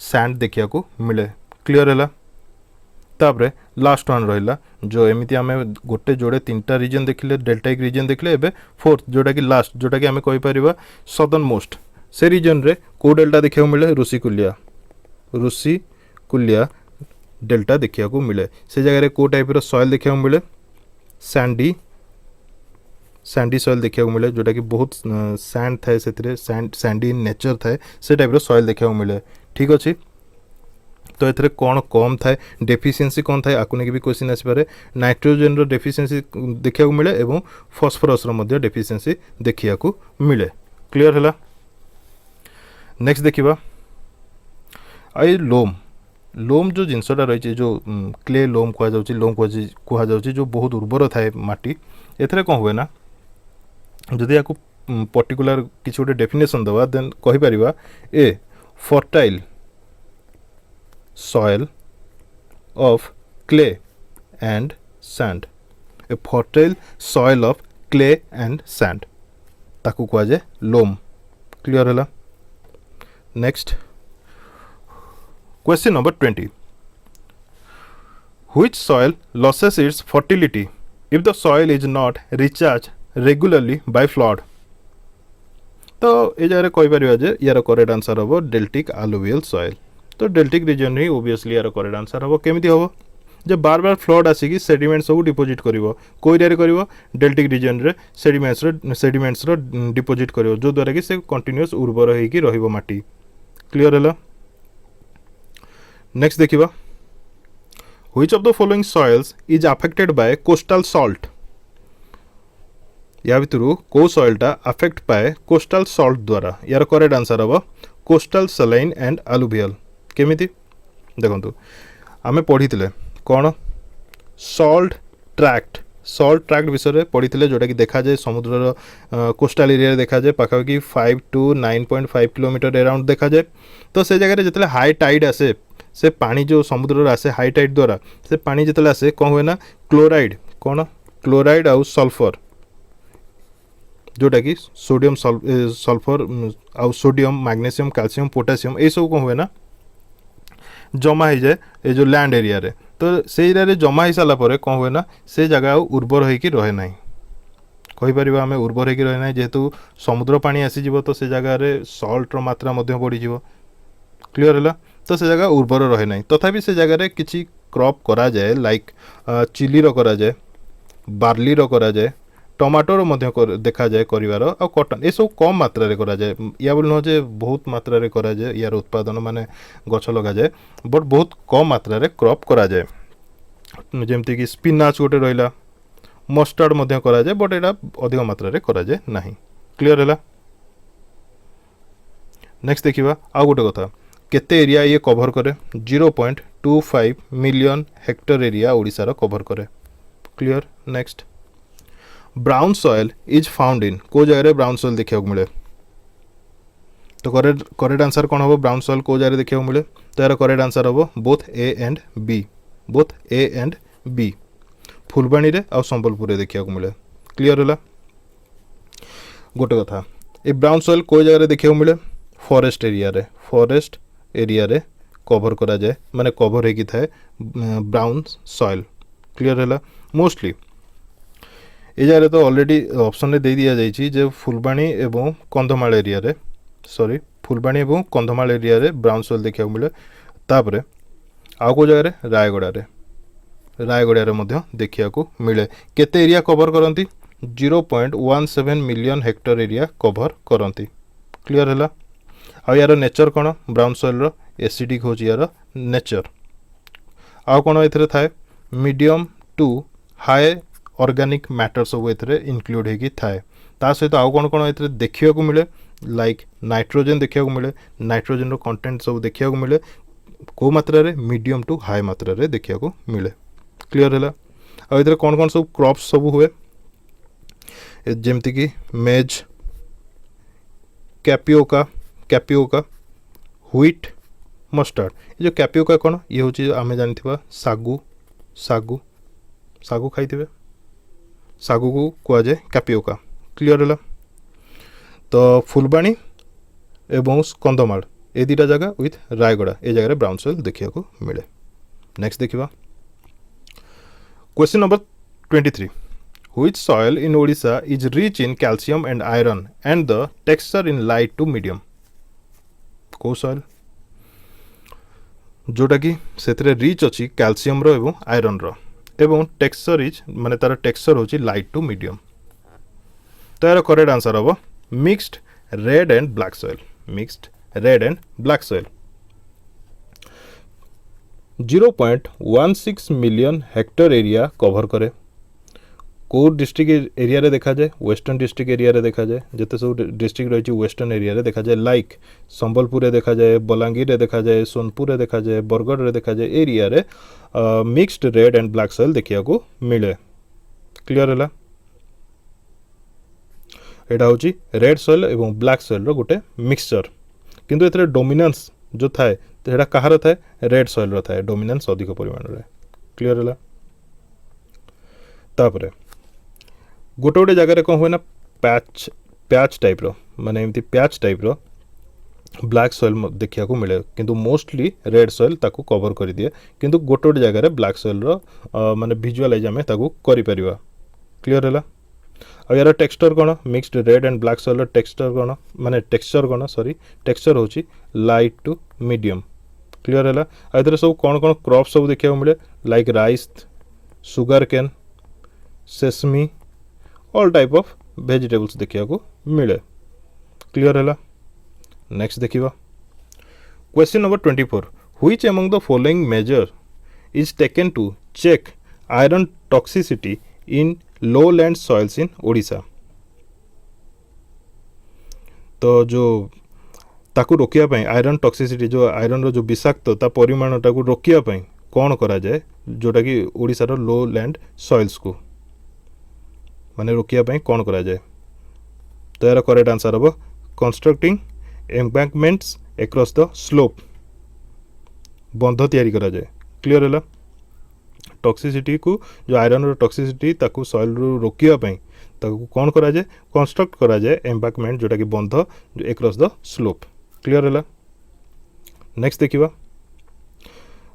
sand देखिया को मिले क्लियर है। तापरे लास्ट वन रहिला जो एमिति आमे गोटे जोड़े तीनटा रीजन देखिले डेल्टाइक रीजन देखिले एबे फोर्थ जोटा कि लास्ट जोटा कि आमे कहि परिबा सदर्न मोस्ट से रीजन रे को डेल्टा देखिया मिले रुसिकुलिया डेल्टा देखिया को मिले से जगह रे को टाइप रो सॉइल देखिया मिले सैंडी सॉइल देखिया मिले जोटा कि बहुत सैंड थाए से सैंडी इन नेचर थाए से टाइप रो सॉइल देखिया मिले ठीक अछि तो एथरे कौन कम थाए डेफिशिएंसी कौन थाए आकु नेकी भी क्वेश्चन आसी पारे नाइट्रोजन रो डेफिशिएंसी देखिया को मिले एवं फास्फोरस रो मध्ये डेफिशिएंसी देखिया को मिले क्लियर हला नेक्स्ट देखिबा आई लोम जो जिनसटा रही जो क्ले लोम कह जाउची जो बहुत उर्वर थाए माटी एथरे कौन हुए ना जदि या पर्टिकुलर किसी गोटे डेफिनेशन दवा देन कहि परिबा a fertile soil of clay and sand a fertile soil of clay and sand ताकू कह जाए लोम क्लियर हला next question number 20 which soil loses its fertility if the soil is not recharged regularly by flood तो ये जगह कहि परिबा जे यार correct answer हबो डेल्टिक अलुवियल सॉइल तो डेल्टिक रीजन ही ओबियसली यार करेक्ट आंसर हबो केमिति हबो जब बार बार फ्लड आसिकी सेडिमेंट सब डिपोजिट करिवो कोई एरिया रे करिवो डेल्टिक रीजन रे सेडिमेंट्स रो डिपोजिट करिवो जो द्वारा कि से कंटीन्यूअस उर्वर हेकी रहिवो माटी क्लियर हला नेक्स्ट देखिबा which of the following soils is affected by coastal salt या भितरु को सॉइलटा अफेक्ट पाए कोस्टल सॉल्ट द्वारा यार करेक्ट आंसर हबो कोस्टल सलाइन एंड अलुवियल केमिति देखंतु आमे पढितिले कोन सॉल्ट ट्रैक्ट विषय पढ़ी जोटा कि देखा जाए समुद्र कोस्टाल एरिया देखा जाए पाखापाखि 5 to 9.5 किलोमीटर अराउंड देखा जाए तो से जगह जिते हाई टाइड आसे से पानी जो समुद्र आसे हाई टाइड द्वारा से पानी जिते आसे कौन हुए ना क्लोराइड आउ सल्फर जोटा कि सोडियम सल्फर आउ सोडियम मैग्नेशियम कैल्शियम पोटासियम ये सब कौन हुए ना जमा हो जाए ये जो लैंड एरिया रे तो से एरिया रे जमा हो सारा पर कौन हुए ना से जगह उर्वर होइकी रहे ना कहीपर आम उर्वर होइकी रहे ना जेहेतु समुद्र पानी आसीज तो से जगह रे सल्टर मात्रा बढ़ीज क्लियर है तो से जगह उर्वर रहे ना तथापि से जगह रे किछि क्रॉप करा जाए लाइक चिली रो करा जाए बार्ली रो करा जाए टमाटोर मध्य देखा जाए करिवार आ कॉटन ये सब कम मात्रा रे करा जाए या बोल जे बहुत मात्रा रे करा जाए यार उत्पादन माने गछ लगा जाए बट बहुत कम मात्रा रे क्रॉप करा जाए जेमती कि स्पिनाच गोटे रहिला मस्टर्ड मध्य करा जाए बट एटा अधिक मात्रा रे करा जाए नाही क्लियर हैला नेक्स्ट देखिबा आ गोटे कथा केते एरिया ये कवर करे 0.25 मिलियन हेक्टर एरिया ओडिसा रो कवर करे clear next brown soil is found in को जगह रे ब्राउन सॉइल देखिया मिले तो करेक्ट आंसर कौन हम ब्राउन सॉइल को जगह देखिया मिले तो यार करेक्ट आंसर हम both A and B Phulbani रे आ संबलपुर रे देखिया मिले क्लियर होला गोटे कथा ए ब्राउन सॉइल को जगह देखिया मिले फॉरेस्ट एरिया रे कवर करा जाए माने कवर हेकी थाए ब्राउन सॉइल क्लियर होला मोस्टली ए जगह तो ऑलरेडी ऑप्शन रे दे दिया जाइछि जे फुलबाणी एवं कंधमाल एरिया रे फुलबाणी एवं कंधमाल एरिया रे ब्राउन सॉइल देखिया मिले तापरे आउ को जगह रे रायगड़ा रे मध्य देखिया को मिले केते एरिया कवर करंती 0.17 मिलियन हेक्टर एरिया कवर करंती क्लियर हैला आ यार नेचर कोन ब्राउन सॉइल रो एसिडिक हो यार नेचर आ कोन एथरे थाए medium to high organic matter सब एथरे इंक्लूड हेकी थाए ता सहित आउ कोन कोन एथरे देखिया को मिले लाइक नाइट्रोजन देखिया को मिले नाइट्रोजन रो कंटेंट सब देखिया को मिले को मात्रा रे मीडियम टू हाई मात्रा रे देखिया को मिले क्लियर हैला आ एथरे कोन कोन सब क्रॉप्स सब हुए जेमति कि मेज कैपियोका व्हीट मस्टर्ड ये जो कैपियोका कौन ये हूँ आम जानी सागु खाई सागु को कहुए कैपियोका क्लियर है तो फुलबाणी एवं कंधमाल ए दुटा जगह विथ रायगड़ा ए जगह ब्राउन सॉइल देखा मिले नेक्स्ट देखा question number 23. Which soil in Odisha is rich in calcium and iron and the texture in light to medium? को soil जोटा कि से रिच अच्छी कैल्शियम रो एवं आयरन रो एवं टेक्सचर इज माने तार टेक्सचर होची लाइट टू मीडियम। तो यार करेक्ट आंसर हम mixed red and black soil. Mixed red and black soil 0.16 million hectare area cover करे। को डिस्ट्रिक्ट एरिया रे देखा जाए वेस्टर्न डिस्ट्रिक्ट एरिया रे देखा जाए जिते सब डिस्ट्रिक्ट रही वेस्टर्न एरिया रे देखा जाए लाइक संबलपुर देखा जाए बलांगीर रे देखा जाए सोनपुर देखा जाए बरगढ़ रे देखा जाए एरिया रे mixed red and black soil देखिया को मिले। क्लियर है एटा होची रेड सॉइल एवं ब्लैक सॉइल रो गोटे मिक्सचर किंतु एथरे डोमिनेंस जो थाए तेटा कहार थाए रेड सॉइल रो थाए डोमिनेंस अधिक परिमाण रे। क्लियर है तापरे गोटे गोटे जगह कौन हुए ना पैच पैच टाइप रो माने एमती पैच टाइप रो ब्लैक सॉइल देखिया को मिले किंतु मोस्टली रेड सॉइल ताको कवर कर दिए किंतु गोटे गोटे जगह ब्लैक सॉइल रो माने विजुअलाइज आमे ताको करि परिबा। क्लियर है आ यार टेक्सचर कौन mixed red and black soil texture कौन माने टेक्सचर कौन सॉरी टेक्सचर होची लाइट टू मीडियम। क्लियर है आ इधर सब कौन कौन क्रॉप सब देखिया मिले like rice sugarcane sesame all type of vegetables देखिया को मिले। क्लियर है नेक्स्ट देखिबा question number 24 which among the following measure is taken to check iron toxicity in lowland soils in Odisha. तो जो ताकू रोकिया पाई आयरन टॉक्सिसिटी जो आयरन रो जो विषाक्तता परिमाण टाकू रोकिया पाई कौन करा जाए जोटा कि ओडिशा रो लोलैंड सॉइल्स को माने रोकिया पाई कौन करा जाए। तो यार करेक्ट आंसर हम constructing embankments across the slope बंध तैयारी करा जाए। क्लियर है टॉक्सिसिटी को जो आयरन रो टॉक्सिसिटी ताकू सॉइल रो रोकिया पाई ताकू कौन करा जाए कंस्ट्रक्ट करा जाए एम्बैंकमेंट जोटा कि बंध अक्रॉस द स्लोप। क्लियर है नेक्स्ट देखिबा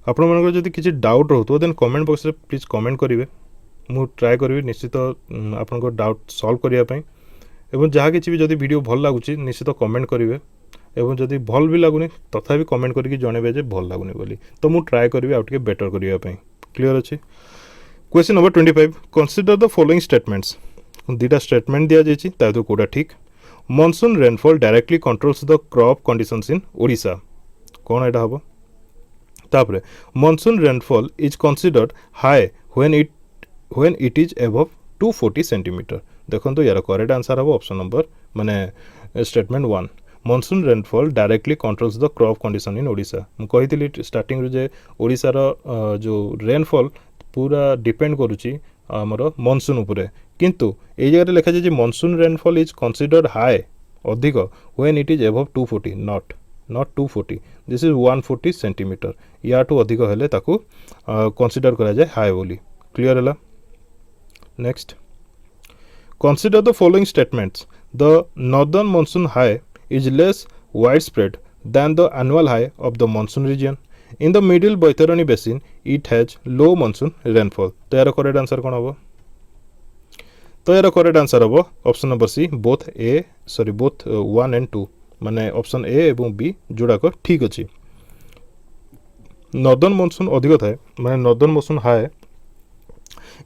आपण मन जदि किछि डाउट रहतो देन कमेंट बॉक्स रे प्लीज कमेंट करिवे मु ट्राए करी निश्चित आपन डाउट सॉल्व करिया पई एवं जहाँ किसी भी जदि वीडियो भल लगुच निश्चित कमेंट करेंगे एवं जदि भल भी लगुनि तथापि कमेंट करके जनइबे जे भल लगुनि बोली तो मु ट्राए करी आउ टिके बेटर करिया पई। क्लियर अच्छे question number 25 consider the following statements दुटा स्टेटमेंट दिया जाइछि ता तो कोडा ठीक monsoon rainfall directly controls the crop conditions इन ओडिशा कौन एटा हबो तापरे monsoon rainfall is considered high when it is above 240 centimetre देखो तो यार करेक्ट आंसर हम ऑप्शन नंबर माने statement 1 monsoon rainfall directly controls the crop condition in Odisha मु कहितली स्टार्टिंग रे जे ओडिसा रो जो रेनफॉल पूरा डिपेंड करूची हमर मॉनसून उपरे किंतु ए जगह लिखा जे monsoon rainfall is considered high अधिक when it is above 240 not 240 this is 140 centimetre या टू अधिक हेले ताकू कंसीडर करा जाय हाई बोली। क्लियर है next consider the following statements the northern monsoon high is less widespread than the annual high of the monsoon region in the middle Baitarani basin it has low monsoon rainfall तो यार correct answer कौन हम तो यार correct answer हम option number C both 1 and 2 माने option A एवं B जोड़ाक ठीक अच्छी नॉर्दर्न मॉनसून अधिक थाए माने northern monsoon high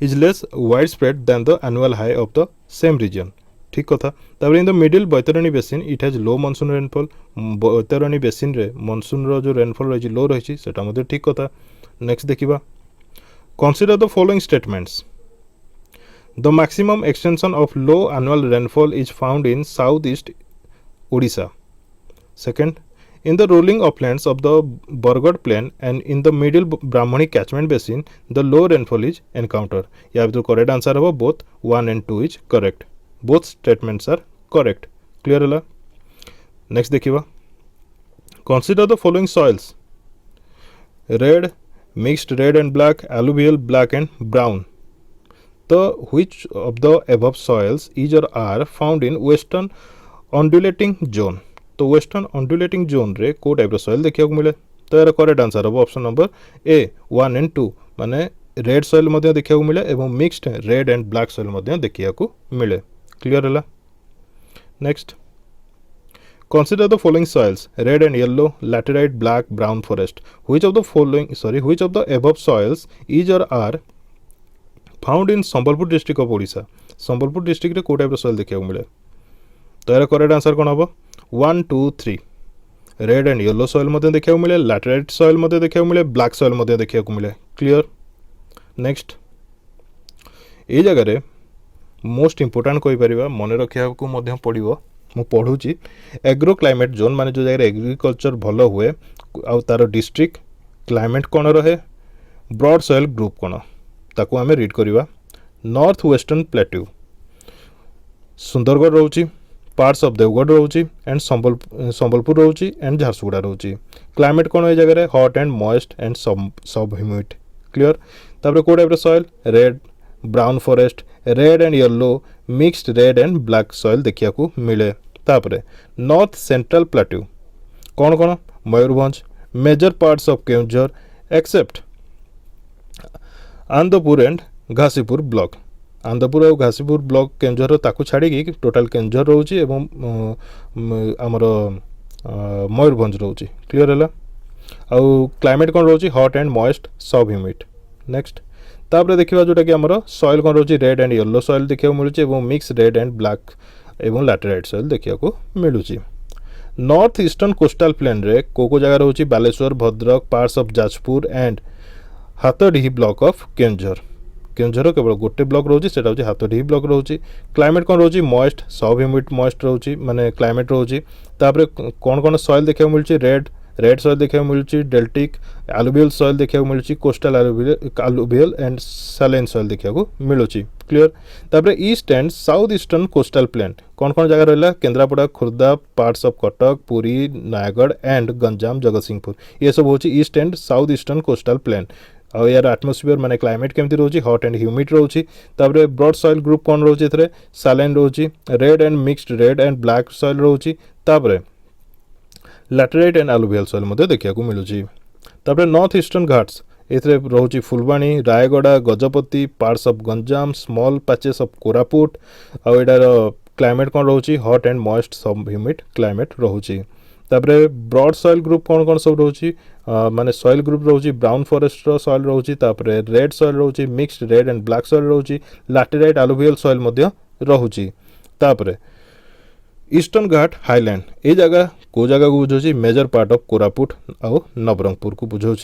is less widespread than the annual high of the same region ठीक कथा तापर in the middle Baitarani basin it has low monsoon rainfall Baitarani basin रे मॉनसून रो जो रेनफॉल रही लो रही सेटा मध्ये ठीक कथा। नेक्स्ट देखिबा consider the following statements the maximum extension of low annual rainfall is found in south east Odisha second in the rolling uplands of the Bargarh plain and in the middle Brahmani catchment basin the low rainfall is encountered या तो correct answer है both 1 and 2 is correct both statements are correct। clear है next देखिबा consider the following soils red mixed red and black alluvial black and brown the which of the above soils is or are found in western undulating zone तो western undulating zone रे को type soil देखा मिले तो यार correct answer हम option number A 1 and 2 माने red soil मध्य देखा मिले एवं mixed red and black soil मध्य देखा मिले क्लियर है next consider the following soils red and yellow laterite black brown forest which of the above soils is or are found in Sambalpur district of Odisha Sambalpur district रे को type soil देखा मिले तो यार correct answer कौन हम 1 2 3 red and yellow soil मध्य देखा मिले लैटेराइट सॉइल मध्य देखा मिले ब्लैक सॉइल मध्य देखा मिले क्लियर नेक्स्ट ये जगह मोस्ट इंपोर्टाट कहीपर मन रखा पड़ो मु पढ़ुची एग्रो क्लाइमेट जोन माने जो जगह एग्रीकल्चर भल हुए आ तार डिस्ट्रिक्ट क्लाइमेट कौन रहे ब्रॉड सॉइल ग्रुप कौन ताकू आमे रीड करिवा नॉर्थ वेस्टर्न प्लेट्यू सुंदरगढ़ रोची पार्ट्स ऑफ देवगढ़ रोची एंड संबलपुर रोची एंड झारसुगुड़ा रोची क्लाइमेट कौन है जगह hot and moist and sub humid clear तापर को type soil red brown forest red and yellow mixed red and black soil देखा मिले तापरे नॉर्थ सेंट्रल प्लेट्यू कौन कौन Mayurbhanj major parts of Keonjhar except Anandpur and Ghasipur block Anandpur और घासीपुर ब्लॉक केउंझर ताकू छाड़ी टोटाल केउंझर रोची एवं आमर मयूरभंज रोची क्लियर है आउ क्लाइमेट कौन रोची hot and moist sub humid next तापर देखा जोटा कि आमर सॉइल कौन रोची रेड एंड येलो सॉइल देखा मिलूँ मिक्स रेड एंड ब्लैक एवं लैटेराइट सॉइल देखा मिलूँ नॉर्थ ईस्टर्न कोस्टाल प्लेन रे को जगह रोची Baleshwar Bhadrak parts of Jajpur and Hatadihi block of Keonjhar Keonjhar केवल गोटे ब्लॉक रोची सेटा होची हाथडीही ब्लॉक रोची क्लाइमेट कौन रोची मॉइस्ट सब ह्यूमिड मॉइस्ट रोची माने क्लाइमेट रोची तापर कौन कौन सॉइल देखा मिलूँ रेड सॉइल देखा मिलूँ डेल्टिक आलुवियल सॉइल देखा मिलूँ coastal alluvial and saline soil देखा मिलूँ क्लियर तापर east and south eastern coastal plain कौन कौन जगह रहा Kendrapara Khurda parts of Cuttack Puri Nayagarh and Ganjam Jagatsinghpur ये सब होची east and south eastern coastal plain और यार आटमोस्फियर माने क्लाइमेट केमती रोची हॉट एंड ह्यूमिड रोची तापर ब्रॉड सॉइल ग्रुप कौन रोची एथरे सैलाइन रोची red and mixed red and black soil रोची तापर लैटेराइट एंड आलुवियल सॉइल मध्य देखा मिलूँ तापर नॉर्थ ईस्टर्न घाट्स एथरे रोची Phulbani Rayagada Gajapati parts of Ganjam small patches of Koraput और एटार क्लाइमेट कौन रोची hot and moist sub humid climate रोची तापर ब्रॉड सॉइल ग्रुप कौन कौन सब रोची माने सॉइल ग्रुप रोची ब्राउन फॉरेस्ट सॉइल रोची तापर रेड सॉइल रोची mixed red and black soil रोची लैटेराइट आलुवियल सॉइल मध्य रोची तापर ईस्टर्न घाट हाईलैंड ये जगह को जगह को बुझाऊँ मेजर पार्ट ऑफ कोरापुट और नवरंगपुर को बुझाऊँ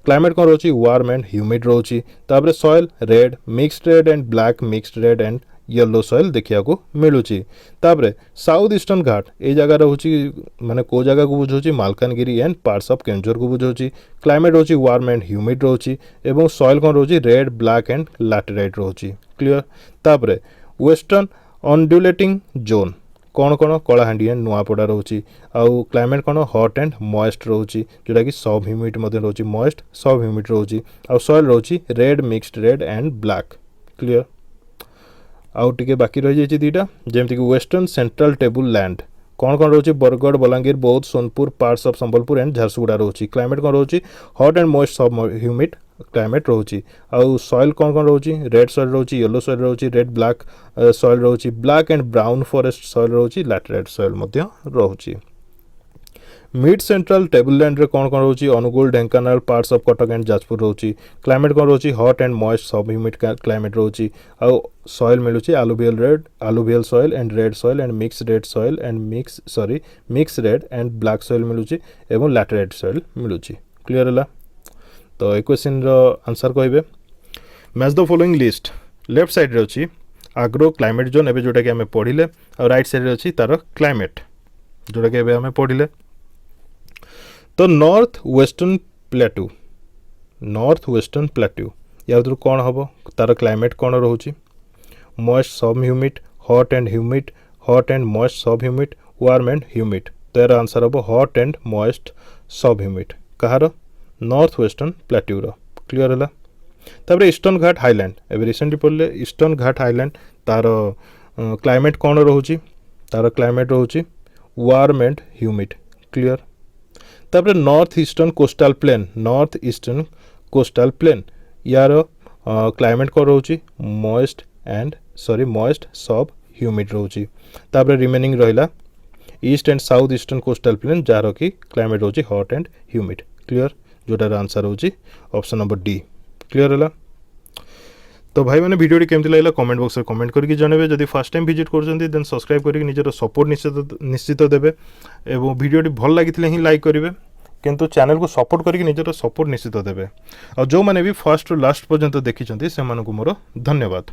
क्लाइमेट कौन रोची वार्म एंड ह्यूमिड रोची तापर soil red mixed red and black mixed red and yellow soil देखा मिलूँ तापर साउथ ईस्टर्न घाट ये जगह रोची माने को जगह को बुझाऊँ Malkangiri and parts of Keonjhar को बुझाऊँ क्लाइमेट रोची वार्म एंड ह्यूमिड रोची एवं सॉइल कौन रोची रेड ब्लैक एंड लैटेराइट रोची क्लियर तापर वेस्टर्न ऑन्ड्यूलेटिंग जोन कौन कौन कलाहांडी एंड नुआपड़ा रोची आउ क्लाइमेट कौन हॉट एंड मॉइस्ट रोची जोटा कि सब ह्यूमिड मध्य रोची मॉइस्ट सब ह्यूमिड रोची आउ सॉइल रोची red mixed red and black clear आउ टिके बाकी रही जाइए दुईटा जमती कि वेस्टर्न सेंट्रल टेबुल लैंड कौन कौन रोची Bargarh Balangir Boudh Sonepur parts of Sambalpur and Jharsuguda रोची क्लाइमेट कौन रोची hot and moist sub humid climate रोची आउ सॉइल कौन कौन रोची रेड सॉइल रोची येलो सॉइल रोची रेड ब्लैक सॉइल रोची black and brown forest soil रोची लैटेराइट सॉइल मध्य रोची मिड सेंट्रल टेबल लैंड रे कौन कौन रोची Angul Dhenkanal parts of Cuttack and Jajpur रोची क्लाइमेट कौन रोची hot and moist sub humid climate रोची आउ सॉइल मिलूँ alluvial soil and red soil and mix red soil and mix red and black soil मिलूँ एवं लैटेराइट सॉइल मिलूँ क्लियर है तो ए क्वेश्चन आंसर कहे match the following list left side रे अच्छी आग्रो क्लाइमेट जोन एवं जोटा कि आम पढ़ले और राइट साइड रे अच्छी तार क्लाइमेट जोटा कि आम पढ़ले तो नॉर्थ वेस्टर्न प्लेट्यू या भर कौन हम तार क्लाइमेट कौन रोचे moist sub humid hot and moist sub humid warm and humid तो यार आंसर हम hot and moist sub humid Kahar north western plateau clear है तापर ईस्टर्न घाट हाईलैंड एवं रिसेंटली पढ़ले ईस्टर्न घाट हाईलैंड तार क्लाइमेट कौन रोचे तार क्लाइमेट रोचे वार्म एंड ह्यूमिड क्लियर तापर नॉर्थ ईस्टर्न कोस्टाल प्लेन यार क्लाइमेट कौन रोचे मॉइस्ट सब ह्यूमिड रोचे तापर रिमेनिंग रहा east and south eastern coastal plane जार कि क्लाइमेट रोचे हॉट एंड ह्यूमिड क्लियर जोटार आंसर होची ऑप्शन नंबर डी क्लियर है। तो भाई मैंने वीडियो केमती लगे कमेंट बॉक्स में कमेंट करके जनइबे जदि फर्स्ट टाइम विजिट कर देन सब्सक्राइब करके निजर सपोर्ट निश्चित देवे और वीडियो भल लगी ही लाइक करेंगे किंतु चैनल को सपोर्ट करके निजर सपोर्ट निश्चित देवे और जो मैंने भी फर्स्ट टू लास्ट पर्यंत देखी से मोर धन्यवाद।